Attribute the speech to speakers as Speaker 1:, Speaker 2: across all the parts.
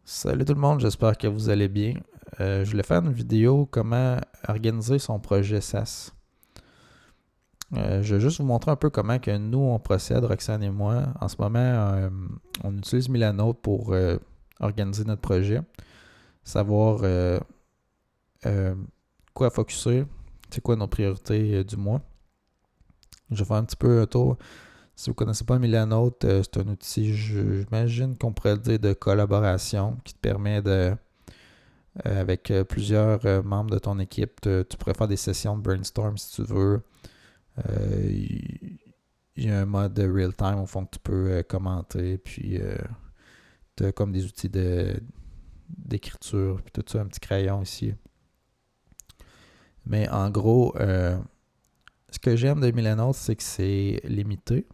Speaker 1: Salut tout le monde, j'espère que vous allez bien. Je voulais faire une vidéo comment organiser son projet SaaS. Je vais juste vous montrer un peu comment que nous on procède, Roxane et moi. En ce moment, on utilise Milanote pour organiser notre projet, savoir euh, quoi focuser, c'est quoi nos priorités du mois. Je vais faire un petit peu un tour. Si vous ne connaissez pas Milanote, c'est un outil, j'imagine qu'on pourrait dire de collaboration qui te permet de avec plusieurs membres de ton équipe. Tu pourrais faire des sessions de brainstorm si tu veux. Il y a un mode real-time au fond que tu peux commenter. Puis tu as comme des outils d'écriture. Puis tout ça, un petit crayon ici. Mais en gros, ce que j'aime de Millennials, c'est que c'est limité.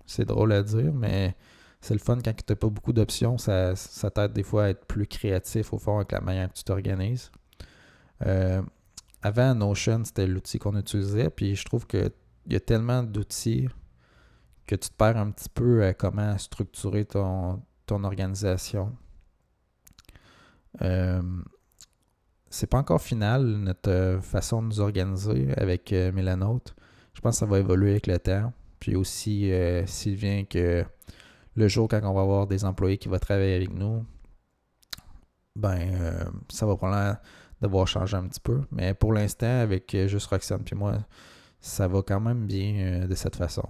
Speaker 1: C'est drôle à dire, mais c'est le fun quand tu n'as pas beaucoup d'options. Ça t'aide des fois à être plus créatif au fond avec la manière que tu t'organises. Euh, Avant, Notion, c'était l'outil qu'on utilisait, puis je trouve qu'il y a tellement d'outils que tu te perds un petit peu à comment structurer ton organisation. Euh, c'est pas encore final, notre façon de nous organiser avec Milanote. Je pense que ça va évoluer avec le temps. Puis aussi, s'il vient que le jour quand on va avoir des employés qui vont travailler avec nous, ça va probablement devoir changer un petit peu. Mais pour l'instant, avec juste Roxane puis moi, ça va quand même bien de cette façon.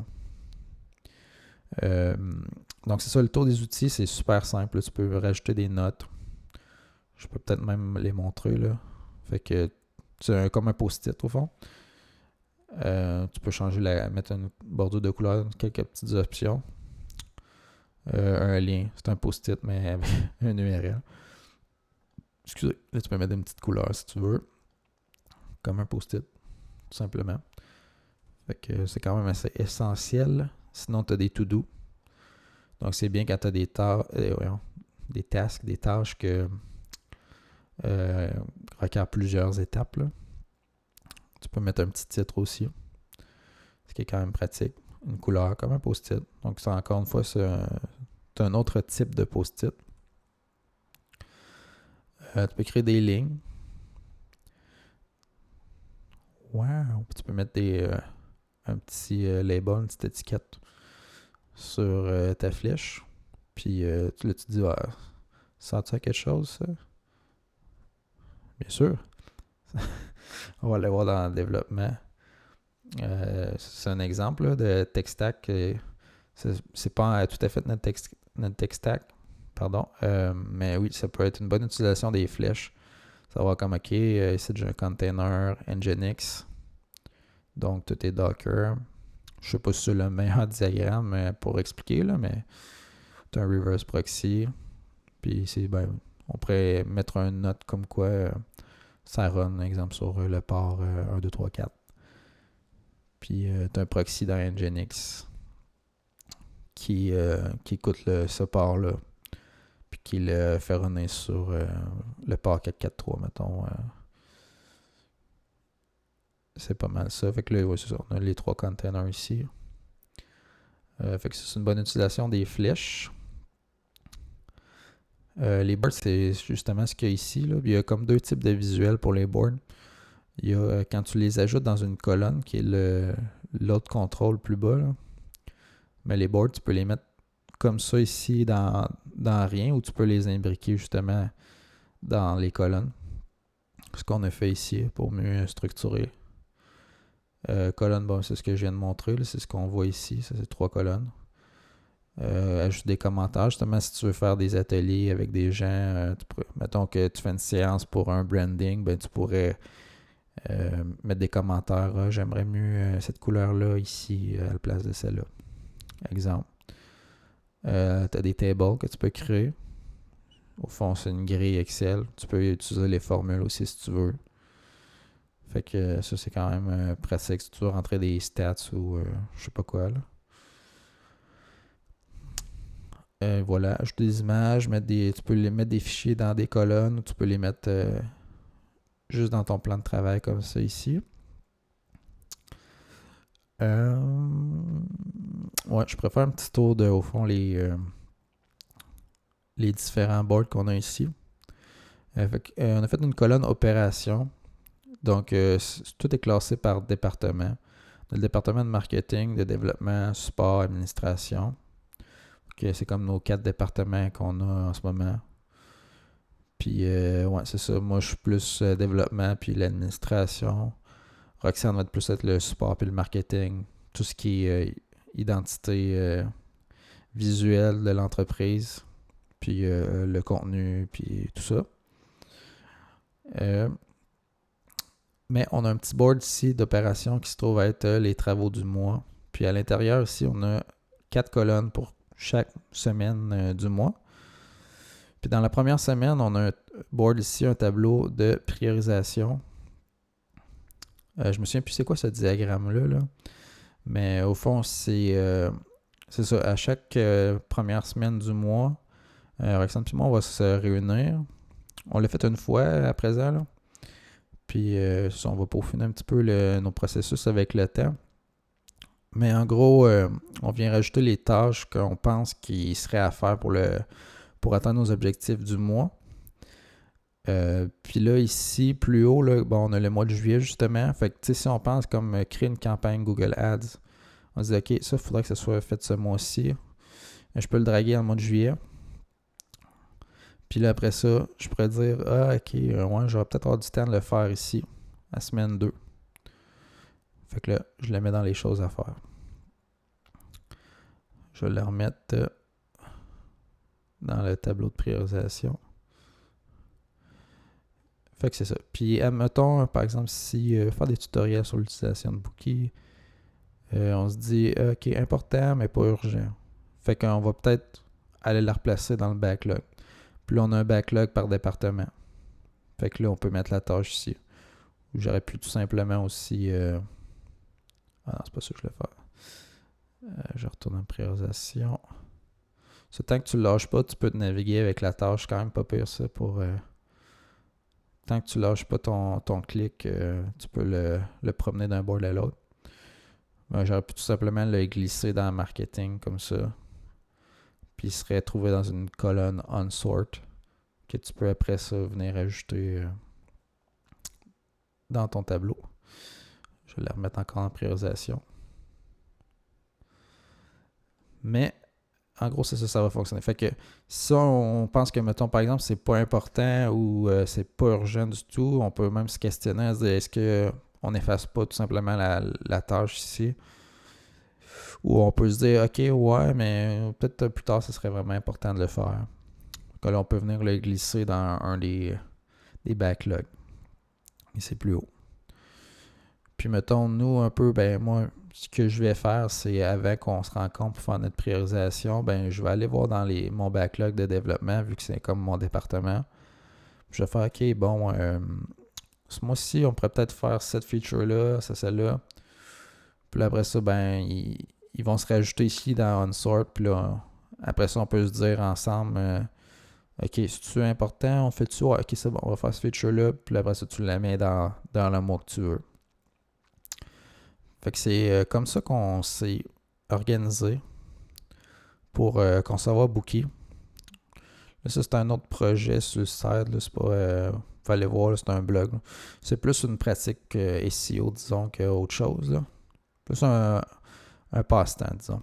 Speaker 1: Euh, donc c'est ça, le tour des outils, c'est super simple. Là, tu peux rajouter des notes. Je peux peut-être même les montrer là. Fait que c'est comme un post-it au fond. Tu peux mettre une bordure de couleur, quelques petites options. Un lien, c'est un post-it, mais avec un URL. Excusez, là tu peux mettre une petite couleur si tu veux. Comme un post-it, tout simplement. Fait que c'est quand même assez essentiel. Sinon, tu as des to-do. Donc, c'est bien quand tu as des tasks, des tâches que requièrent plusieurs étapes. Là. Tu peux mettre un petit titre aussi, ce qui est quand même pratique. Une couleur comme un post-it. Donc, ça, encore une fois, c'est un autre type de post-it. Tu peux créer des lignes. Wow! Tu peux mettre un petit label, une petite étiquette sur ta flèche. Puis là, tu te dis, sens-tu quelque chose, ça? Bien sûr. On va aller voir dans le développement. C'est un exemple là, de tech stack. C'est pas tout à fait notre tech stack. Pardon. Mais oui, ça peut être une bonne utilisation des flèches. Savoir comme, OK, ici j'ai un container Nginx. Donc, tout est Docker. Je sais pas si c'est le meilleur diagramme pour expliquer, là, mais tu as un reverse proxy. Puis, on pourrait mettre une note comme quoi ça run, exemple, sur le port 1, 2, 3, 4. Puis, tu as un proxy dans Nginx qui écoute ce port-là. Puis qui le fait runner sur le port 443, mettons. C'est pas mal ça. Fait que là, ouais, c'est ça. On a les trois containers ici. Fait que c'est une bonne utilisation des flèches. Les boards, c'est justement ce qu'il y a ici. Là. Il y a comme deux types de visuels pour les boards. Il y a quand tu les ajoutes dans une colonne, qui est l'autre contrôle plus bas. Là. Mais les boards, tu peux les mettre comme ça ici dans rien, ou tu peux les imbriquer justement dans les colonnes. Ce qu'on a fait ici pour mieux structurer. Colonne, bon, c'est ce que je viens de montrer. Là, c'est ce qu'on voit ici. Ça, c'est trois colonnes. Ajoute des commentaires. Justement, si tu veux faire des ateliers avec des gens, mettons que tu fais une séance pour un branding, ben, tu pourrais mettre des commentaires. J'aimerais mieux cette couleur-là ici à la place de celle-là. Exemple. Tu as des tables que tu peux créer. Au fond, c'est une grille Excel. Tu peux utiliser les formules aussi si tu veux. Fait que ça, c'est quand même pratique si tu veux rentrer des stats ou je sais pas quoi. Là. Voilà, ajouter des images, tu peux les mettre des fichiers dans des colonnes ou tu peux les mettre juste dans ton plan de travail comme ça ici. Ouais, je préfère un petit tour de, au fond, les différents boards qu'on a ici. On a fait une colonne opération. Donc, tout est classé par département. Le département de marketing, de développement, support, administration. C'est comme nos 4 départements qu'on a en ce moment. Puis, ouais, c'est ça. Moi, je suis plus développement, puis l'administration. Roxane va plus être le support, puis le marketing. Tout ce qui est identité visuelle de l'entreprise, puis le contenu, puis tout ça. Mais on a un petit board ici d'opération qui se trouve être les travaux du mois. Puis à l'intérieur ici, on a 4 colonnes pour chaque semaine du mois. Puis dans la première semaine, on a un board ici, un tableau de priorisation. Je me souviens plus c'est quoi ce diagramme-là, là. Mais au fond, c'est ça. À chaque première semaine du mois, Roxane et moi, on va se réunir. On l'a fait une fois à présent, là. Puis on va peaufiner un petit peu nos processus avec le temps. Mais en gros, on vient rajouter les tâches qu'on pense qu'il serait à faire pour atteindre nos objectifs du mois. Puis là, ici, plus haut, là, on a le mois de juillet justement. Fait que tu sais, si on pense comme créer une campagne Google Ads, on se dit OK, ça, il faudrait que ça soit fait ce mois-ci. Je peux le draguer en mois de juillet. Puis là, après ça, je pourrais dire OK, ouais, j'aurais peut-être avoir du temps de le faire ici, à semaine 2. Fait que là, je le mets dans les choses à faire. Je vais le remettre dans le tableau de priorisation. Fait que c'est ça. Puis, admettons, par exemple, si faire des tutoriels sur l'utilisation de Bookie, on se dit, OK, important, mais pas urgent. Fait qu'on va peut-être aller la replacer dans le backlog. Puis là, on a un backlog par département. Fait que là, on peut mettre la tâche ici. J'aurais pu tout simplement aussi... Ah non, c'est pas ça que je voulais faire. Je retourne en priorisation. C'est tant que tu ne lâches pas, tu peux te naviguer avec la tâche. Quand même pas pire ça pour... Tant que tu ne lâches pas ton clic, tu peux le promener d'un board à l'autre. J'aurais pu tout simplement le glisser dans le marketing comme ça. Puis il serait trouvé dans une colonne unsort que tu peux après ça venir ajouter dans ton tableau. Je vais la remettre encore en priorisation. Mais en gros, c'est ça, ça va fonctionner. Fait que si on pense que, mettons, par exemple, c'est pas important ou c'est pas urgent du tout, on peut même se questionner à se dire est-ce qu'on n'efface pas tout simplement la tâche ici? Ou on peut se dire OK, ouais, mais peut-être plus tard, ce serait vraiment important de le faire. Que là, on peut venir le glisser dans un des backlogs. Et c'est plus haut. Puis mettons, nous, un peu, moi, ce que je vais faire, c'est avant qu'on se rencontre pour faire notre priorisation, je vais aller voir dans mon backlog de développement, vu que c'est comme mon département. Puis je vais faire, OK, bon, ce mois-ci, on pourrait peut-être faire cette feature-là, celle-là. Puis là, après ça, ils vont se rajouter ici dans Unsort. Puis là, après ça, on peut se dire ensemble, OK, c'est-tu important? On fait-tu? Ouais, OK, c'est bon, on va faire cette feature-là. Puis là, après ça, tu la mets dans le mois que tu veux. Fait que c'est comme ça qu'on s'est organisé pour concevoir Bookie. Là, ça, c'est un autre projet sur le site. Là, c'est pas... faut aller voir, là, c'est un blog. Là. C'est plus une pratique SEO, disons, qu'autre chose. Là. Plus un passe-temps, disons.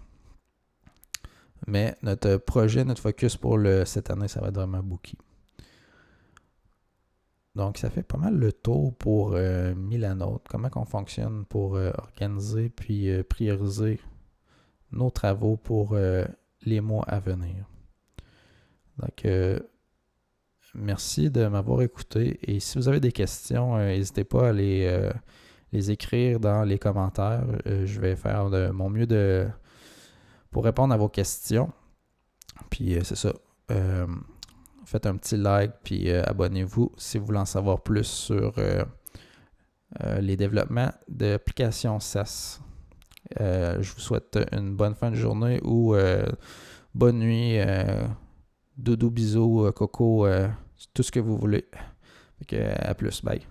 Speaker 1: Mais notre projet, notre focus pour cette année, ça va être vraiment Bookie. Donc, ça fait pas mal le tour pour Milanote. Comment on fonctionne pour organiser puis prioriser nos travaux pour les mois à venir. Donc, merci de m'avoir écouté. Et si vous avez des questions, n'hésitez pas à les écrire dans les commentaires. Je vais faire de mon mieux pour répondre à vos questions. Puis, c'est ça. Faites un petit like, puis abonnez-vous si vous voulez en savoir plus sur les développements d'applications SaaS. Je vous souhaite une bonne fin de journée ou bonne nuit, doudou, bisous, coco, tout ce que vous voulez. À plus, bye.